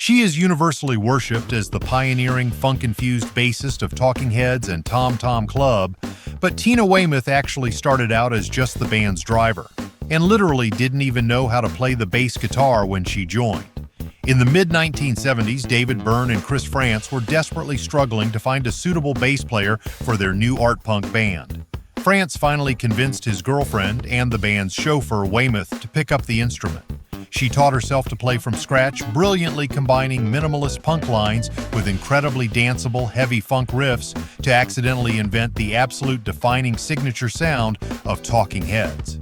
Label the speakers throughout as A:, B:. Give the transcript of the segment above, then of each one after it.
A: She is universally worshipped as the pioneering funk-infused bassist of Talking Heads and Tom Tom Club, but Tina Weymouth actually started out as just the band's driver, and literally didn't even know how to play the bass guitar when she joined. In the mid-1970s, David Byrne and Chris France were desperately struggling to find a suitable bass player for their new art punk band. France finally convinced his girlfriend and the band's chauffeur, Weymouth, to pick up the instrument. She taught herself to play from scratch, brilliantly combining minimalist punk lines with incredibly danceable, heavy funk riffs to accidentally invent the absolute defining signature sound of Talking Heads.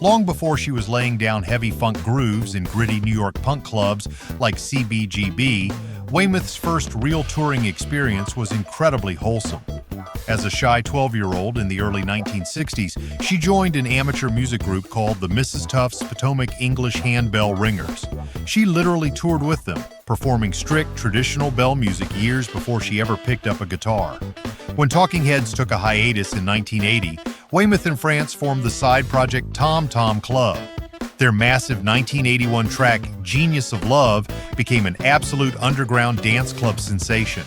A: Long before she was laying down heavy funk grooves in gritty New York punk clubs like CBGB, Weymouth's first real touring experience was incredibly wholesome. As a shy 12-year-old in the early 1960s, she joined an amateur music group called the Mrs. Tufts Potomac English Handbell Ringers. She literally toured with them, performing strict traditional bell music years before she ever picked up a guitar. When Talking Heads took a hiatus in 1980, Weymouth and France formed the side project Tom Tom Club. Their massive 1981 track, Genius of Love, became an absolute underground dance club sensation.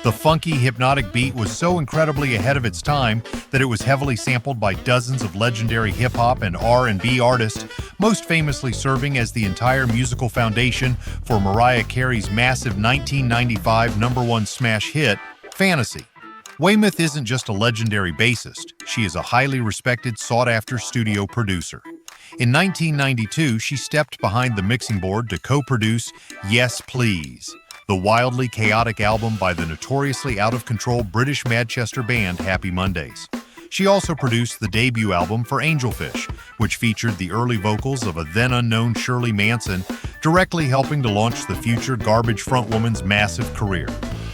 A: The funky, hypnotic beat was so incredibly ahead of its time that it was heavily sampled by dozens of legendary hip-hop and R&B artists, most famously serving as the entire musical foundation for Mariah Carey's massive 1995 #1 smash hit, Fantasy. Weymouth isn't just a legendary bassist, she is a highly respected, sought-after studio producer. In 1992, she stepped behind the mixing board to co-produce Yes Please, the wildly chaotic album by the notoriously out-of-control British Manchester band Happy Mondays. She also produced the debut album for Angelfish, which featured the early vocals of a then-unknown Shirley Manson, directly helping to launch the future garbage frontwoman's massive career.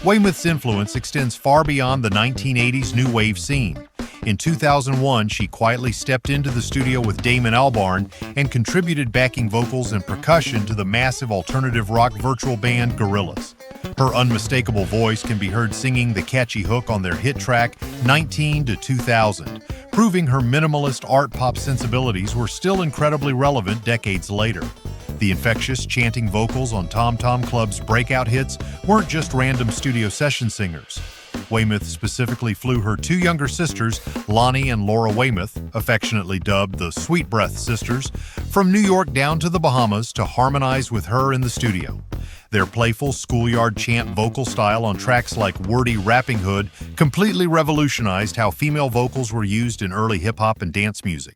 A: Weymouth's influence extends far beyond the 1980s new wave scene. In 2001, she quietly stepped into the studio with Damon Albarn and contributed backing vocals and percussion to the massive alternative rock virtual band Gorillaz. Her unmistakable voice can be heard singing the catchy hook on their hit track 19 to 2000, proving her minimalist art pop sensibilities were still incredibly relevant decades later. The infectious, chanting vocals on Tom Tom Club's breakout hits weren't just random studio session singers. Weymouth specifically flew her two younger sisters, Lonnie and Laura Weymouth, affectionately dubbed the Sweet Breath Sisters, from New York down to the Bahamas to harmonize with her in the studio. Their playful schoolyard chant vocal style on tracks like Wordy Rapping Hood completely revolutionized how female vocals were used in early hip-hop and dance music.